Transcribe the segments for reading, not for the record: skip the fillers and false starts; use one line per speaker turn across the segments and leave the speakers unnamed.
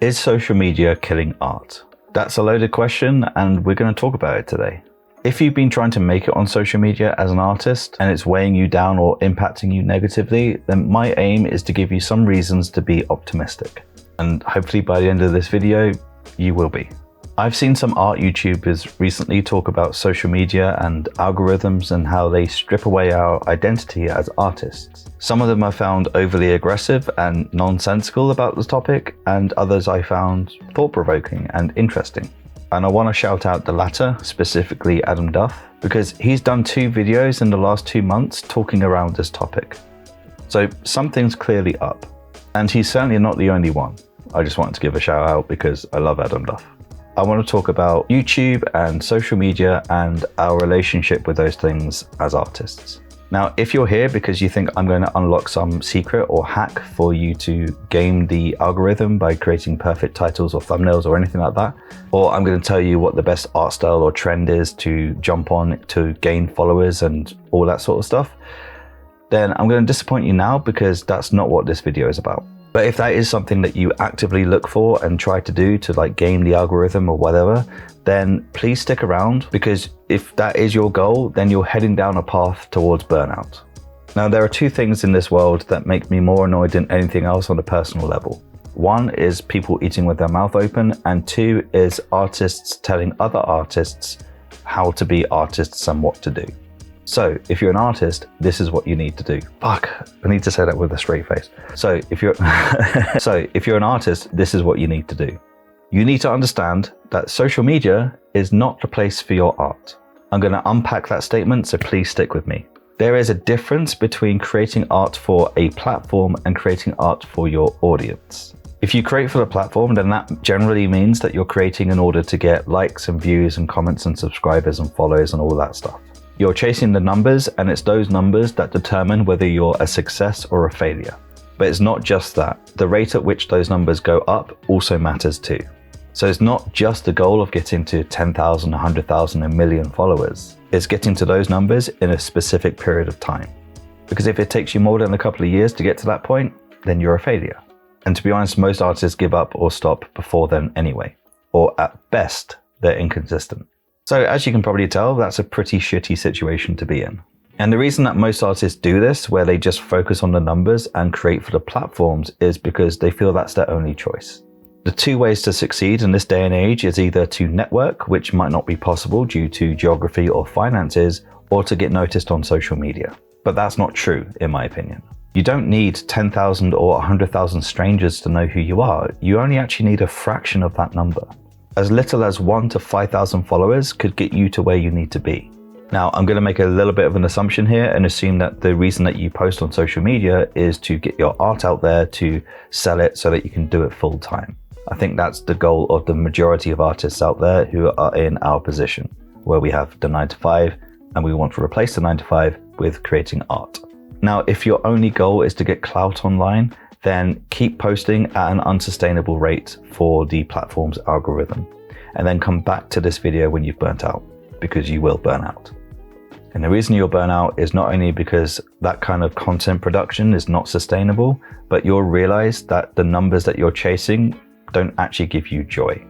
Is social media killing art? That's a loaded question, and we're going to talk about it today. If you've been trying to make it on social media as an artist and it's weighing you down or impacting you negatively, then my aim is to give you some reasons to be optimistic. And hopefully by the end of this video, you will be. I've seen some art YouTubers recently talk about social media and algorithms and how they strip away our identity as artists. Some of them I found overly aggressive and nonsensical about the topic, and others I found thought-provoking and interesting. And I want to shout out the latter, specifically Adam Duff, because he's done 2 videos in the last 2 months talking around this topic. So something's clearly up, and he's certainly not the only one. I just wanted to give a shout out because I love Adam Duff. I want to talk about YouTube and social media and our relationship with those things as artists. Now, if you're here because you think I'm going to unlock some secret or hack for you to game the algorithm by creating perfect titles or thumbnails or anything like that, or I'm going to tell you what the best art style or trend is to jump on to gain followers and all that sort of stuff, then I'm going to disappoint you now because that's not what this video is about. But if that is something that you actively look for and try to do to like game the algorithm or whatever, then please stick around, because if that is your goal, then you're heading down a path towards burnout. Now, there are 2 things in this world that make me more annoyed than anything else on a personal level. 1 is people eating with their mouth open, and 2 is artists telling other artists how to be artists and what to do. So if you're an artist, this is what you need to do. Fuck, I need to say that with a straight face. So if you're an artist, this is what you need to do. You need to understand that social media is not the place for your art. I'm going to unpack that statement, so please stick with me. There is a difference between creating art for a platform and creating art for your audience. If you create for the platform, then that generally means that you're creating in order to get likes and views and comments and subscribers and follows and all that stuff. You're chasing the numbers, and it's those numbers that determine whether you're a success or a failure. But it's not just that. The rate at which those numbers go up also matters too. So it's not just the goal of getting to 10,000, 100,000, a million followers. It's getting to those numbers in a specific period of time. Because if it takes you more than a couple of years to get to that point, then you're a failure. And to be honest, most artists give up or stop before then anyway. Or at best, they're inconsistent. So as you can probably tell, that's a pretty shitty situation to be in. And the reason that most artists do this, where they just focus on the numbers and create for the platforms, is because they feel that's their only choice. The 2 ways to succeed in this day and age is either to network, which might not be possible due to geography or finances, or to get noticed on social media. But that's not true, in my opinion. You don't need 10,000 or 100,000 strangers to know who you are. You only actually need a fraction of that number. As little as 1 to 5,000 followers could get you to where you need to be. Now, I'm going to make a little bit of an assumption here and assume that the reason that you post on social media is to get your art out there, to sell it so that you can do it full time. I think that's the goal of the majority of artists out there who are in our position, where we have the 9 to 5 and we want to replace the 9 to 5 with creating art. Now, if your only goal is to get clout online, then keep posting at an unsustainable rate for the platform's algorithm, and then come back to this video when you've burnt out, because you will burn out. And the reason you'll burn out is not only because that kind of content production is not sustainable, but you'll realize that the numbers that you're chasing don't actually give you joy.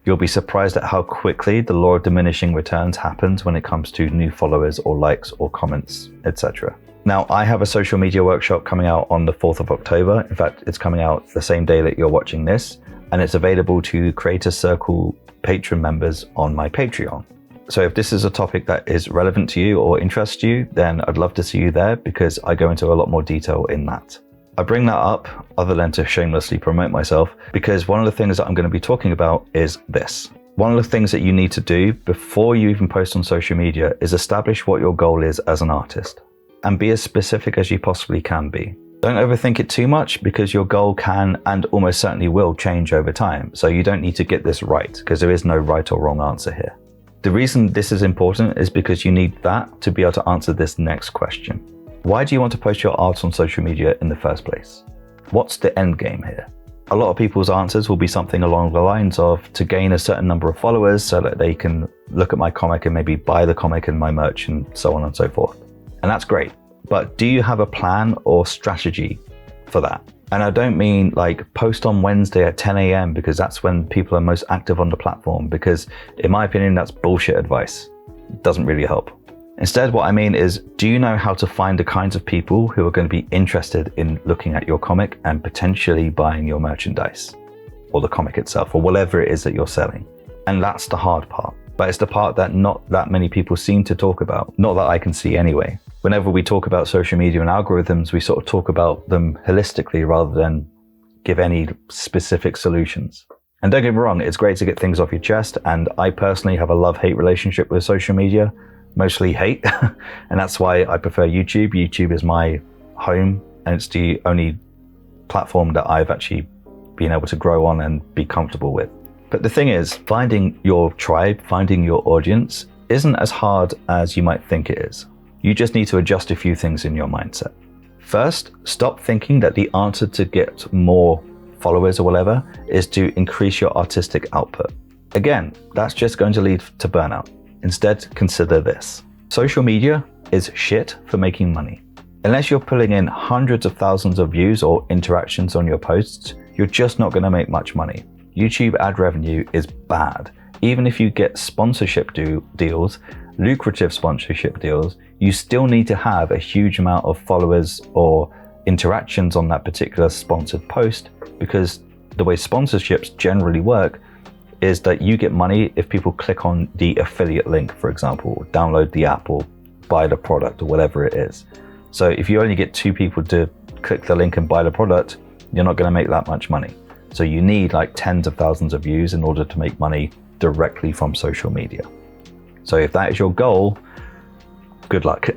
You'll be surprised at how quickly the law of diminishing returns happens when it comes to new followers or likes or comments, etc. Now, I have a social media workshop coming out on the 4th of October. In fact, it's coming out the same day that you're watching this, and it's available to Creator Circle Patreon members on my Patreon. So if this is a topic that is relevant to you or interests you, then I'd love to see you there, because I go into a lot more detail in that. I bring that up, other than to shamelessly promote myself, because one of the things that I'm going to be talking about is this. One of the things that you need to do before you even post on social media is establish what your goal is as an artist. And be as specific as you possibly can be. Don't overthink it too much, because your goal can and almost certainly will change over time. So you don't need to get this right, because there is no right or wrong answer here. The reason this is important is because you need that to be able to answer this next question. Why do you want to post your art on social media in the first place? What's the end game here? A lot of people's answers will be something along the lines of to gain a certain number of followers so that they can look at my comic and maybe buy the comic and my merch and so on and so forth. And that's great. But do you have a plan or strategy for that? And I don't mean like post on Wednesday at 10 a.m. because that's when people are most active on the platform, because in my opinion, that's bullshit advice. It doesn't really help. Instead, what I mean is, do you know how to find the kinds of people who are going to be interested in looking at your comic and potentially buying your merchandise or the comic itself or whatever it is that you're selling? And that's the hard part. But it's the part that not that many people seem to talk about, not that I can see anyway. Whenever we talk about social media and algorithms, we sort of talk about them holistically rather than give any specific solutions. And don't get me wrong, it's great to get things off your chest. And I personally have a love-hate relationship with social media, mostly hate. And that's why I prefer YouTube. YouTube is my home, and it's the only platform that I've actually been able to grow on and be comfortable with. But the thing is, finding your tribe, finding your audience isn't as hard as you might think it is. You just need to adjust a few things in your mindset. First, stop thinking that the answer to get more followers or whatever is to increase your artistic output. Again, that's just going to lead to burnout. Instead, consider this. Social media is shit for making money. Unless you're pulling in hundreds of thousands of views or interactions on your posts, you're just not going to make much money. YouTube ad revenue is bad. Even if you get sponsorship deals, lucrative sponsorship deals, you still need to have a huge amount of followers or interactions on that particular sponsored post, because the way sponsorships generally work is that you get money if people click on the affiliate link, for example, or download the app or buy the product or whatever it is. So if you only get 2 people to click the link and buy the product, you're not going to make that much money. So you need like tens of thousands of views in order to make money directly from social media. So if that is your goal, good luck.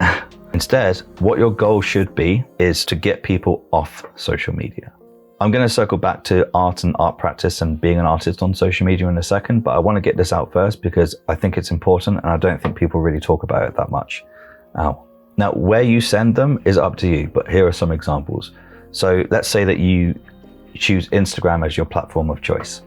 Instead, what your goal should be is to get people off social media. I'm going to circle back to art and art practice and being an artist on social media in a second, but I want to get this out first because I think it's important and I don't think people really talk about it that much. Now, where you send them is up to you, but here are some examples. So let's say that you choose Instagram as your platform of choice.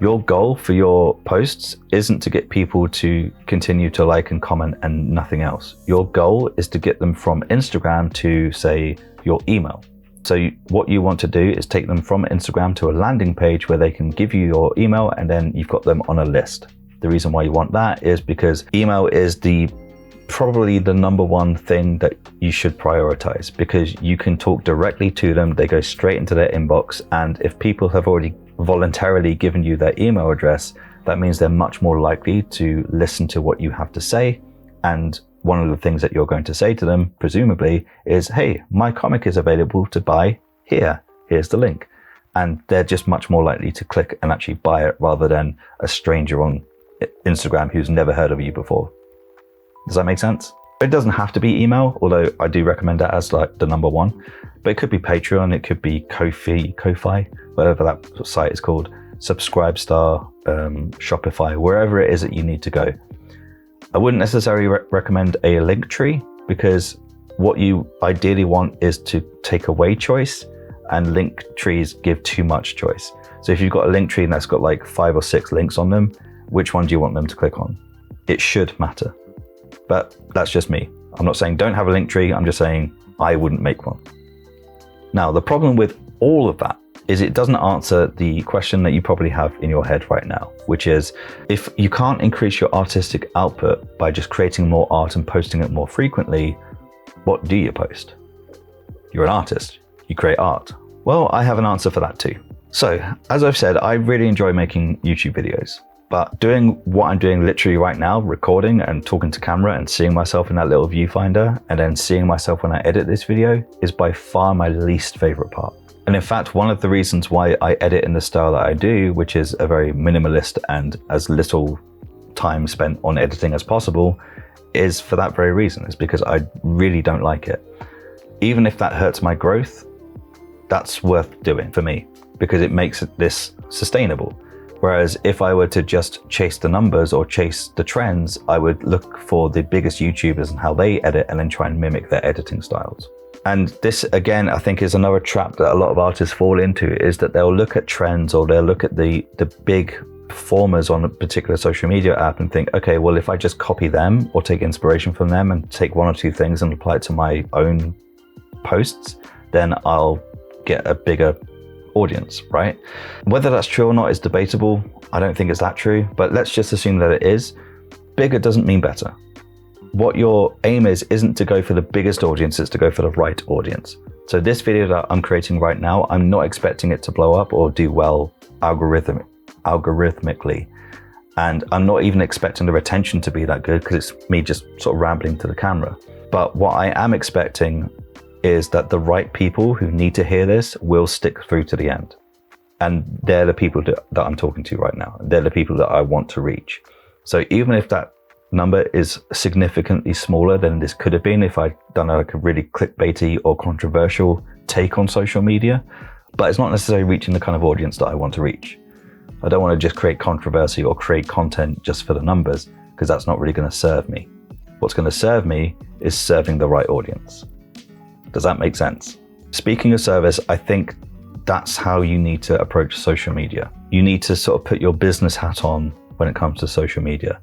Your goal for your posts isn't to get people to continue to like and comment and nothing else. Your goal is to get them from Instagram to, say, your email. So what you want to do is take them from Instagram to a landing page where they can give you your email, and then you've got them on a list. The reason why you want that is because email is probably the number one thing that you should prioritize, because you can talk directly to them. They go straight into their inbox, and if people have already voluntarily given you their email address, that means they're much more likely to listen to what you have to say. And one of the things that you're going to say to them, presumably, is, hey, my comic is available to buy here. Here's the link. And they're just much more likely to click and actually buy it rather than a stranger on Instagram who's never heard of you before. Does that make sense? It doesn't have to be email, although I do recommend that as like the number one. But it could be Patreon, it could be Ko-fi, whatever that site is called, Subscribestar, Shopify, wherever it is that you need to go. I wouldn't necessarily recommend a link tree, because what you ideally want is to take away choice, and link trees give too much choice. So if you've got a link tree and that's got like 5 or 6 links on them, which one do you want them to click on? It should matter. But that's just me. I'm not saying don't have a link tree, I'm just saying I wouldn't make one. Now, the problem with all of that is it doesn't answer the question that you probably have in your head right now, which is, if you can't increase your artistic output by just creating more art and posting it more frequently, what do you post? You're an artist, you create art. Well, I have an answer for that too. So, as I've said, I really enjoy making YouTube videos. But doing what I'm doing literally right now, recording and talking to camera and seeing myself in that little viewfinder and then seeing myself when I edit this video, is by far my least favorite part. And in fact, one of the reasons why I edit in the style that I do, which is a very minimalist and as little time spent on editing as possible, is for that very reason. It's because I really don't like it. Even if that hurts my growth, that's worth doing for me, because it makes this sustainable. Whereas if I were to just chase the numbers or chase the trends, I would look for the biggest YouTubers and how they edit and then try and mimic their editing styles. And this, again, I think is another trap that a lot of artists fall into, is that they'll look at trends or they'll look at the big performers on a particular social media app and think, okay, well, if I just copy them or take inspiration from them and take 1 or 2 things and apply it to my own posts, then I'll get a bigger audience, right? Whether that's true or not is debatable. I don't think it's that true, but let's just assume that it is. Bigger doesn't mean better. What your aim is isn't to go for the biggest audience, it's to go for the right audience. So this video that I'm creating right now, I'm not expecting it to blow up or do well algorithmically. And I'm not even expecting the retention to be that good because it's me just sort of rambling to the camera. But what I am expecting is that the right people who need to hear this will stick through to the end. And they're the people that I'm talking to right now. They're the people that I want to reach. So even if that number is significantly smaller than this could have been if I'd done like a really clickbaity or controversial take on social media, but it's not necessarily reaching the kind of audience that I want to reach. I don't want to just create controversy or create content just for the numbers, because that's not really going to serve me. What's going to serve me is serving the right audience. Does that make sense? Speaking of service, I think that's how you need to approach social media. You need to sort of put your business hat on when it comes to social media.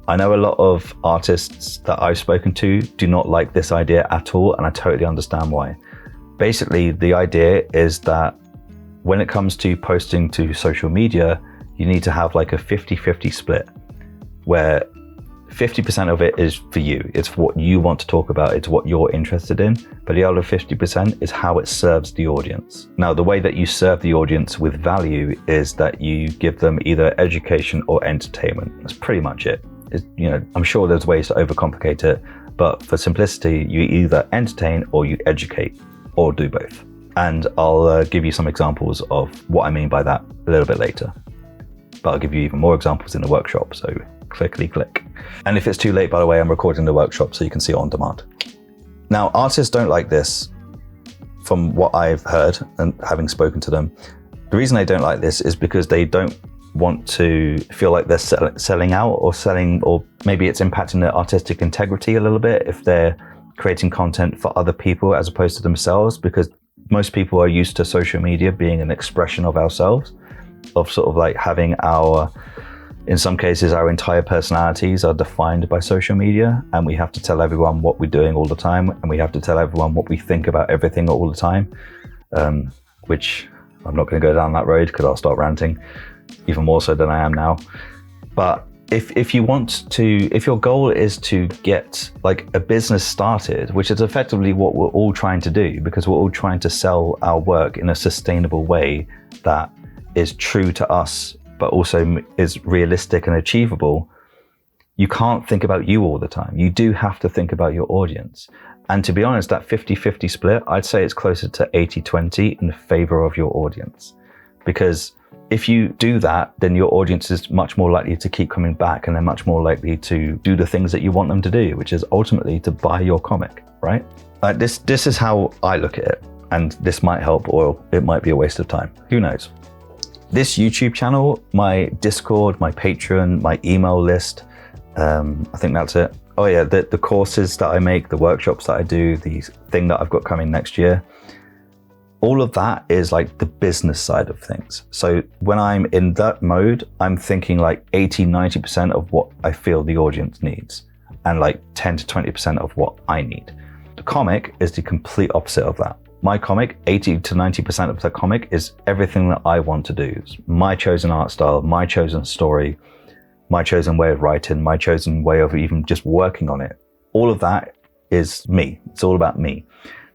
I know a lot of artists that I've spoken to do not like this idea at all, and I totally understand why. Basically, the idea is that when it comes to posting to social media, you need to have like a 50-50 split, where 50% of it is for you. It's what you want to talk about. It's what you're interested in. But the other 50% is how it serves the audience. Now, the way that you serve the audience with value is that you give them either education or entertainment. That's pretty much it. I'm sure there's ways to overcomplicate it, but for simplicity, you either entertain or you educate, or do both. And I'll give you some examples of what I mean by that a little bit later. But I'll give you even more examples in the workshop, so clickety click. And if it's too late, by the way, I'm recording the workshop so you can see it on demand. Now, artists don't like this, from what I've heard and having spoken to them. The reason they don't like this is because they don't want to feel like they're selling out or maybe it's impacting their artistic integrity a little bit if they're creating content for other people as opposed to themselves, because most people are used to social media being an expression of ourselves, of sort of like having in some cases, our entire personalities are defined by social media, and we have to tell everyone what we're doing all the time, and we have to tell everyone what we think about everything all the time, which I'm not going to go down that road because I'll start ranting, even more so than I am now. But if your goal is to get like a business started, which is effectively what we're all trying to do, because we're all trying to sell our work in a sustainable way that is true to us, but also is realistic and achievable, you can't think about you all the time. You do have to think about your audience. And to be honest, that 50-50 split, I'd say it's closer to 80-20 in favor of your audience. Because if you do that, then your audience is much more likely to keep coming back, and they're much more likely to do the things that you want them to do, which is ultimately to buy your comic, right? This is how I look at it, and this might help or it might be a waste of time. Who knows? This YouTube channel, my Discord, my Patreon, my email list, I think that's it. Oh yeah, the courses that I make, the workshops that I do, the thing that I've got coming next year, all of that is like the business side of things. So when I'm in that mode, I'm thinking like 80-90% of what I feel the audience needs, and like 10-20% of what I need. The comic is the complete opposite of that. My comic, 80-90% of the comic is everything that I want to do. It's my chosen art style, my chosen story, my chosen way of writing, my chosen way of even just working on it. All of that is me. It's all about me.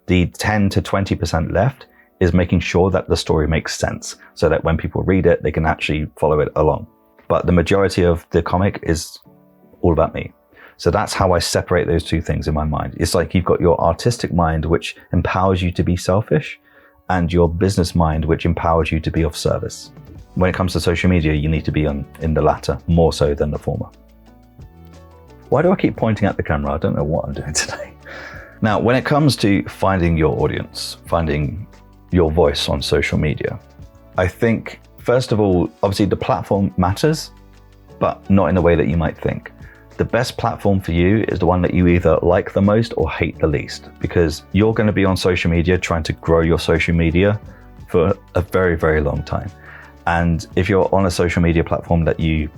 The 10-20% left is making sure that the story makes sense so that when people read it, they can actually follow it along. But the majority of the comic is all about me. So that's how I separate those two things in my mind. It's like you've got your artistic mind, which empowers you to be selfish, and your business mind, which empowers you to be of service. When it comes to social media, you need to be in the latter more so than the former. Why do I keep pointing at the camera? I don't know what I'm doing today. Now, when it comes to finding your audience, finding your voice on social media, I think, first of all, obviously the platform matters, but not in the way that you might think. The best platform for you is the one that you either like the most or hate the least, because you're going to be on social media trying to grow your social media for a very, very long time. And if you're on a social media platform that you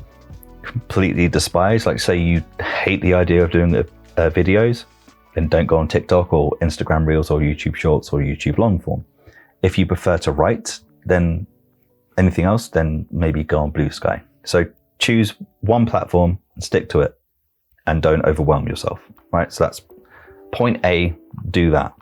completely despise, like say you hate the idea of doing the videos, then don't go on TikTok or Instagram Reels or YouTube Shorts or YouTube long form. If you prefer to write, then anything else, then maybe go on Blue Sky. So choose one platform and stick to it, and don't overwhelm yourself, right? So that's point A, do that.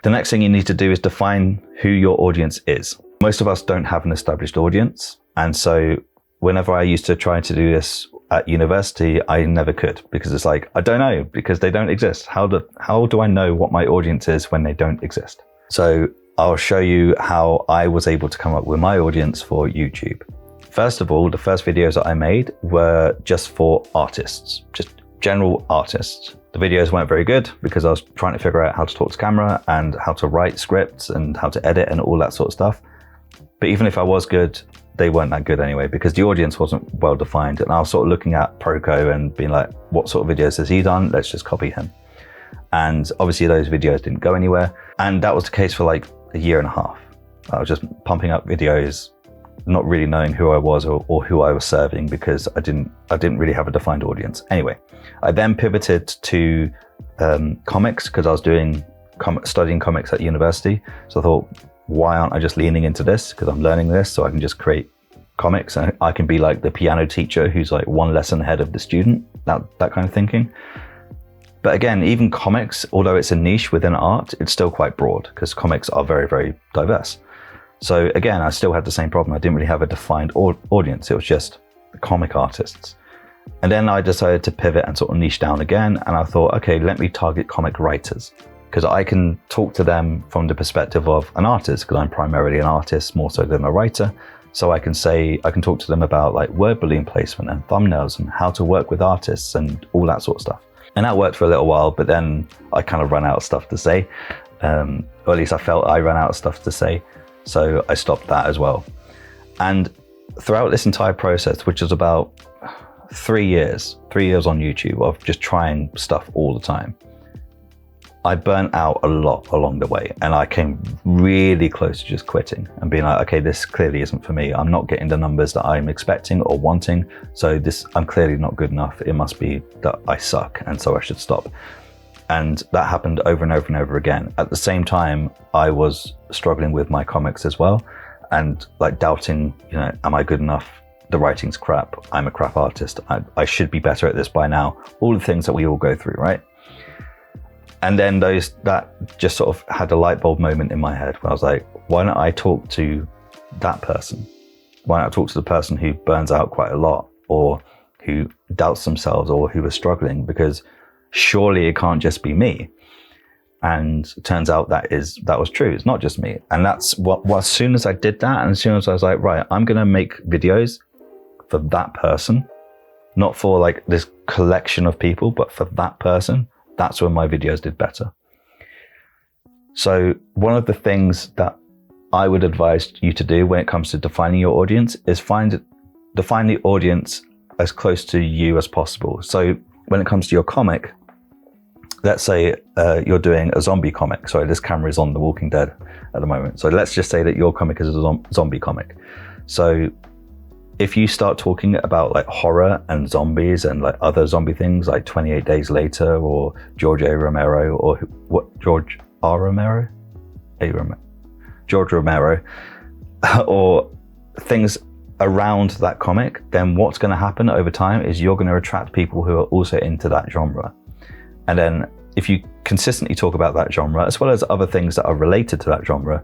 The next thing you need to do is define who your audience is. Most of us don't have an established audience. And so whenever I used to try to do this at university, I never could, because it's like, I don't know, because they don't exist. How do I know what my audience is when they don't exist? So I'll show you how I was able to come up with my audience for YouTube. First of all, the first videos that I made were just for artists, just general artists. The videos weren't very good because I was trying to figure out how to talk to camera and how to write scripts and how to edit and all that sort of stuff. But even if I was good, they weren't that good anyway, because the audience wasn't well defined. And I was sort of looking at Proko and being like, what sort of videos has he done? Let's just copy him. And obviously those videos didn't go anywhere. And that was the case for like a year and a half. I was just pumping up videos, not really knowing who I was or who I was serving, because I didn't really have a defined audience. Anyway, I then pivoted to comics, because I was studying comics at university. So I thought, why aren't I just leaning into this? Because I'm learning this, so I can just create comics and I can be like the piano teacher who's like one lesson ahead of the student, that kind of thinking. But again, even comics, although it's a niche within art, it's still quite broad, because comics are very, very diverse. So again, I still had the same problem. I didn't really have a defined audience. It was just comic artists. And then I decided to pivot and sort of niche down again. And I thought, okay, let me target comic writers, because I can talk to them from the perspective of an artist, because I'm primarily an artist more so than a writer. So I can talk to them about like word balloon placement and thumbnails and how to work with artists and all that sort of stuff. And that worked for a little while, but then I kind of ran out of stuff to say. Or at least I felt I ran out of stuff to say. So I stopped that as well. And throughout this entire process, which was about 3 years on YouTube of just trying stuff all the time, I burnt out a lot along the way. And I came really close to just quitting and being like, okay, this clearly isn't for me. I'm not getting the numbers that I'm expecting or wanting. So I'm clearly not good enough. It must be that I suck, and so I should stop. And that happened over and over and over again. At the same time, I was struggling with my comics as well, and like doubting, am I good enough? The writing's crap. I'm a crap artist. I should be better at this by now. All the things that we all go through, right? And then that just sort of had a light bulb moment in my head where I was like, why don't I talk to that person? Why don't I talk to the person who burns out quite a lot, or who doubts themselves, or who is struggling? Because surely it can't just be me. And it turns out that was true. It's not just me. And that's what as soon as I did that, and as soon as I was like, right, I'm going to make videos for that person, not for like this collection of people, but for that person, that's when my videos did better. So one of the things that I would advise you to do when it comes to defining your audience is define the audience as close to you as possible. So when it comes to your comic, let's say you're doing a zombie comic. Sorry, this camera is on The Walking Dead at the moment. So let's just say that your comic is a zombie comic. So if you start talking about like horror and zombies and like other zombie things like 28 Days Later or George A. Romero or George Romero, or things around that comic, then what's going to happen over time is you're going to attract people who are also into that genre. And then if you consistently talk about that genre, as well as other things that are related to that genre,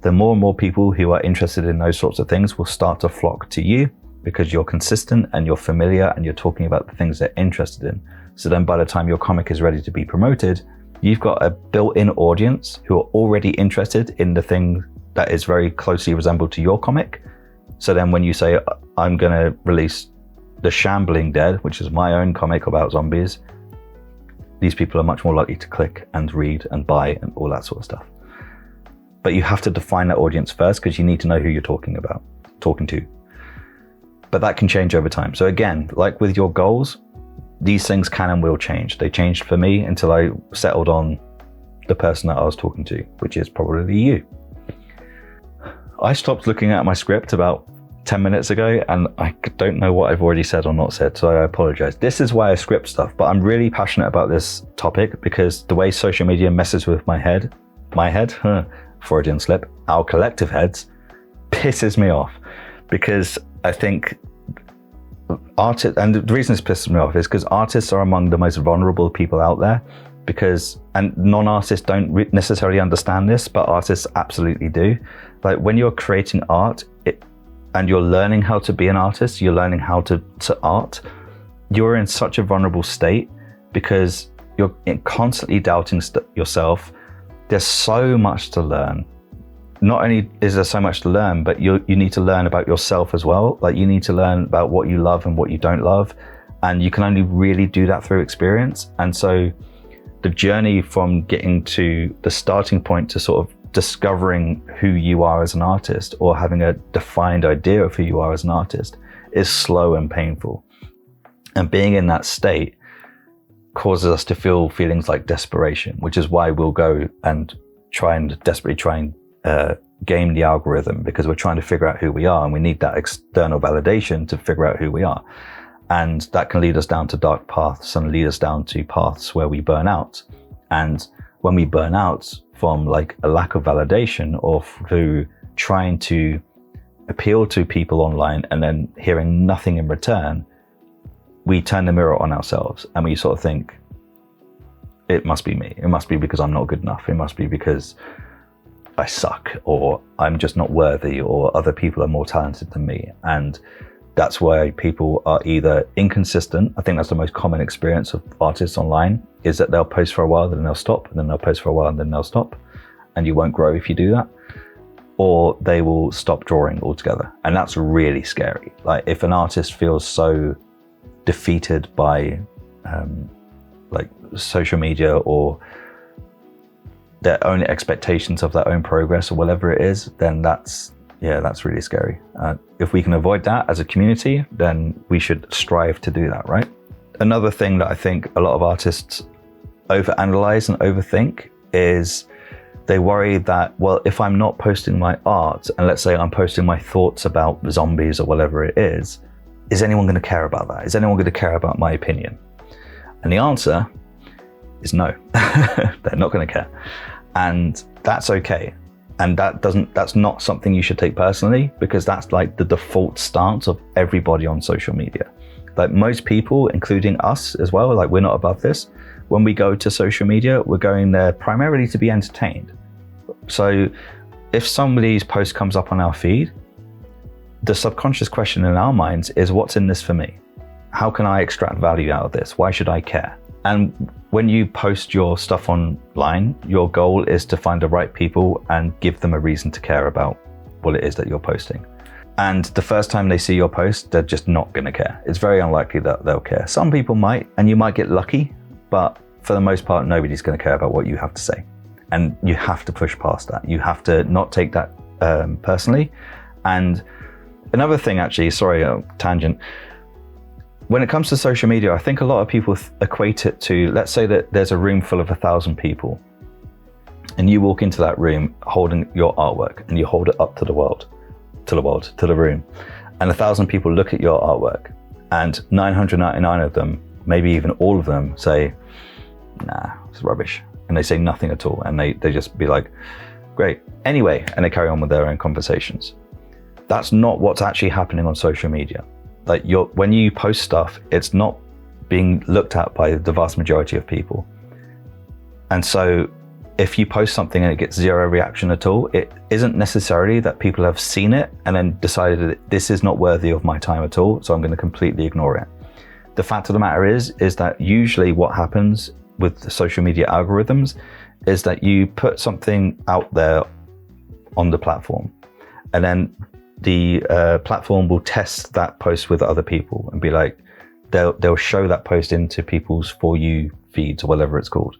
then more and more people who are interested in those sorts of things will start to flock to you, because you're consistent and you're familiar and you're talking about the things they're interested in. So then by the time your comic is ready to be promoted, you've got a built-in audience who are already interested in the thing that is very closely resembled to your comic. So then when you say, I'm going to release The Shambling Dead, which is my own comic about zombies, these people are much more likely to click and read and buy and all that sort of stuff. But you have to define that audience first, because you need to know who you're talking to. But that can change over time. So again, like with your goals, these things can and will change. They changed for me until I settled on the person that I was talking to, which is probably you. I stopped looking at my script about 10 minutes ago, and I don't know what I've already said or not said, so I apologize. This is why I script stuff, but I'm really passionate about this topic because the way social media messes with my head Freudian slip, our collective heads, pisses me off, because I think artists, and the reason this pisses me off is because artists are among the most vulnerable people out there, and non-artists don't necessarily understand this, but artists absolutely do. Like when you're creating art, and you're learning how to be an artist, you're learning how to art, you're in such a vulnerable state because you're constantly doubting yourself. There's so much to learn. Not only is there so much to learn, but you need to learn about yourself as well. Like you need to learn about what you love and what you don't love. And you can only really do that through experience. And so the journey from getting to the starting point to sort of discovering who you are as an artist, or having a defined idea of who you are as an artist, is slow and painful. And being in that state causes us to feel feelings like desperation, which is why we'll go and desperately try and game the algorithm, because we're trying to figure out who we are, and we need that external validation to figure out who we are. And that can lead us down to dark paths and lead us down to paths where we burn out. And when we burn out from like a lack of validation, or through trying to appeal to people online and then hearing nothing in return, we turn the mirror on ourselves and we sort of think, it must be me. It must be because I'm not good enough. It must be because I suck, or I'm just not worthy, or other people are more talented than me. And that's why people are either inconsistent. I think that's the most common experience of artists online, is that they'll post for a while, then they'll stop, and then they'll post for a while, and then they'll stop. And you won't grow if you do that. Or they will stop drawing altogether. And that's really scary. Like if an artist feels so defeated by like social media, or their own expectations of their own progress, or whatever it is, then that's really scary. If we can avoid that as a community, then we should strive to do that, right? Another thing that I think a lot of artists overanalyze and overthink is they worry that, well, if I'm not posting my art, and let's say I'm posting my thoughts about zombies or whatever it is anyone going to care about that? Is anyone going to care about my opinion? And the answer is no. They're not going to care. And that's okay. And that's not something you should take personally, because that's like the default stance of everybody on social media. Like most people, including us as well, like we're not above this. When we go to social media, we're going there primarily to be entertained. So if somebody's post comes up on our feed, the subconscious question in our minds is, what's in this for me? How can I extract value out of this? Why should I care? And when you post your stuff online, your goal is to find the right people and give them a reason to care about what it is that you're posting. And the first time they see your post, they're just not going to care. It's very unlikely that they'll care. Some people might, and you might get lucky, but for the most part, nobody's going to care about what you have to say. And you have to push past that. You have to not take that personally. And another thing, actually, sorry, tangent. When it comes to social media, I think a lot of people equate it to, let's say that there's a room full of 1,000 people, and you walk into that room holding your artwork, and you hold it up to the room, and 1,000 people look at your artwork, and 999 of them, maybe even all of them, say, nah, it's rubbish, and they say nothing at all, and they just be like, great, anyway, and they carry on with their own conversations. That's not what's actually happening on social media. Like when you post stuff, it's not being looked at by the vast majority of people. And so if you post something and it gets zero reaction at all, it isn't necessarily that people have seen it and then decided that this is not worthy of my time at all, so I'm going to completely ignore it. The fact of the matter is that usually what happens with the social media algorithms is that you put something out there on the platform, and then the platform will test that post with other people and be like, they'll show that post into people's For You feeds or whatever it's called.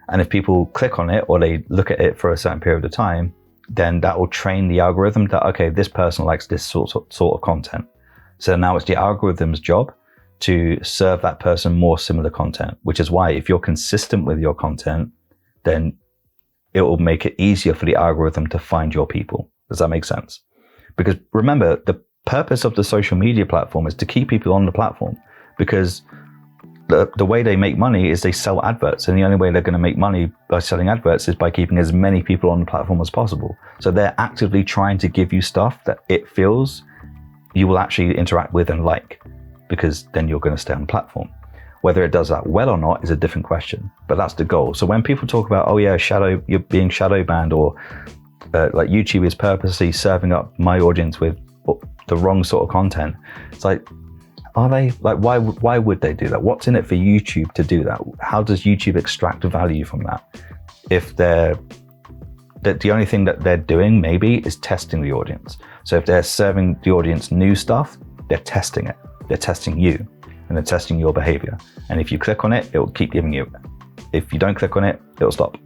And if people click on it or they look at it for a certain period of time, then that will train the algorithm that, okay, this person likes this sort of content. So now it's the algorithm's job to serve that person more similar content, which is why if you're consistent with your content, then it will make it easier for the algorithm to find your people. Does that make sense? Because remember, the purpose of the social media platform is to keep people on the platform, because the way they make money is they sell adverts, and the only way they're going to make money by selling adverts is by keeping as many people on the platform as possible. So they're actively trying to give you stuff that it feels you will actually interact with and like, because then you're going to stay on the platform. Whether it does that well or not is a different question, but that's the goal. So when people talk about, oh yeah, you're being shadow banned, or like YouTube is purposely serving up my audience with the wrong sort of content, it's like, are they? Like, why would they do that? What's in it for YouTube to do that? How does YouTube extract value from that? If the only thing that they're doing maybe is testing the audience. So if they're serving the audience new stuff, they're testing it. They're testing you, and they're testing your behavior. And if you click on it, it will keep giving you. If you don't click on it, it'll stop.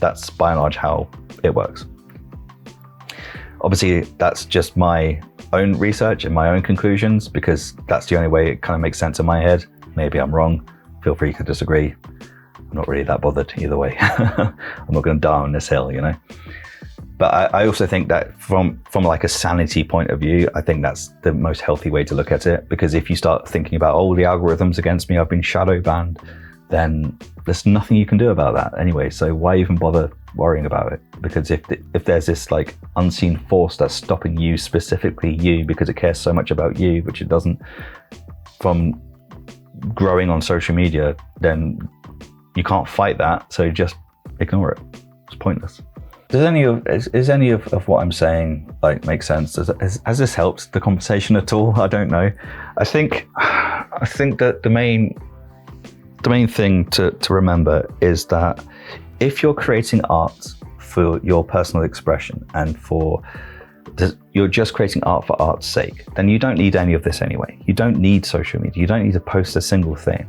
That's by and large how it works. Obviously, that's just my own research and my own conclusions, because that's the only way it kind of makes sense in my head. Maybe I'm wrong. Feel free to disagree. I'm not really that bothered either way. I'm not going to die on this hill, you know. But I also think that from like a sanity point of view, I think that's the most healthy way to look at it. Because if you start thinking about, oh, the algorithm's against me, I've been shadow banned, then there's nothing you can do about that anyway. So why even bother worrying about it? Because if there's this like unseen force that's stopping you, specifically you, because it cares so much about you, which it doesn't, from growing on social media, then you can't fight that. So just ignore it. It's pointless. Does any of what I'm saying like make sense? Has this helped the conversation at all? I don't know. I think that the main thing to remember is that if you're creating art for your personal expression and you're just creating art for art's sake, then you don't need any of this anyway. You don't need social media. You don't need to post a single thing.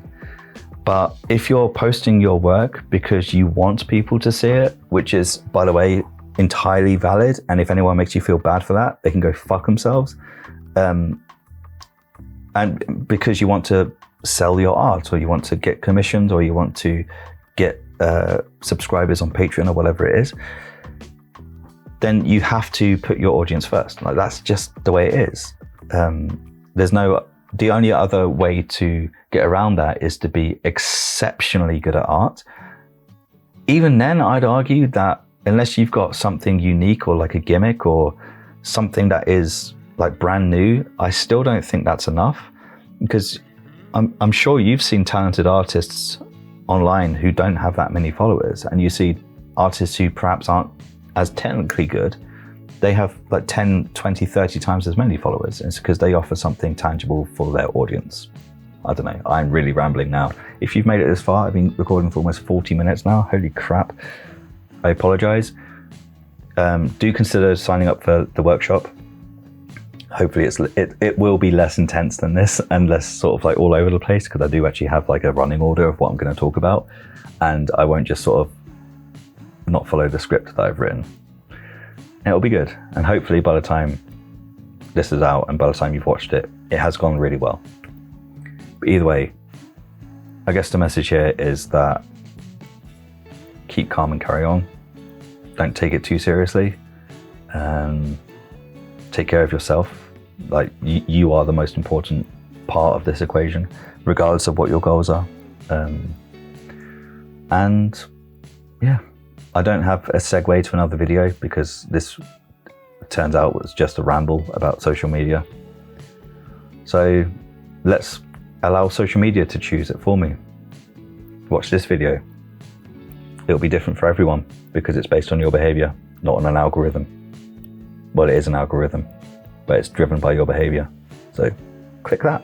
But if you're posting your work because you want people to see it, which is, by the way, entirely valid, and if anyone makes you feel bad for that, they can go fuck themselves, and because you want to sell your art, or you want to get commissions, or you want to get subscribers on Patreon or whatever it is, then you have to put your audience first. Like, that's just the way it is. The only other way to get around that is to be exceptionally good at art. Even then, I'd argue that unless you've got something unique or like a gimmick or something that is like brand new, I still don't think that's enough, because I'm sure you've seen talented artists online who don't have that many followers, and you see artists who perhaps aren't as technically good, they have like 10, 20, 30 times as many followers. It's because they offer something tangible for their audience. I don't know, I'm really rambling now. If you've made it this far, I've been recording for almost 40 minutes now, holy crap. I apologize. Do consider signing up for the workshop. Hopefully it will be less intense than this and less sort of like all over the place, because I do actually have like a running order of what I'm going to talk about, and I won't just sort of not follow the script that I've written. It'll be good, and hopefully by the time this is out and by the time you've watched it, it has gone really well. But either way, I guess the message here is that keep calm and carry on. Don't take it too seriously. Take care of yourself. Like, you are the most important part of this equation, regardless of what your goals are. And yeah, I don't have a segue to another video, because this turns out was just a ramble about social media. So let's allow social media to choose it for me. Watch this video. It'll be different for everyone, because it's based on your behavior, not on an algorithm. Well, it is an algorithm, but it's driven by your behavior. So click that.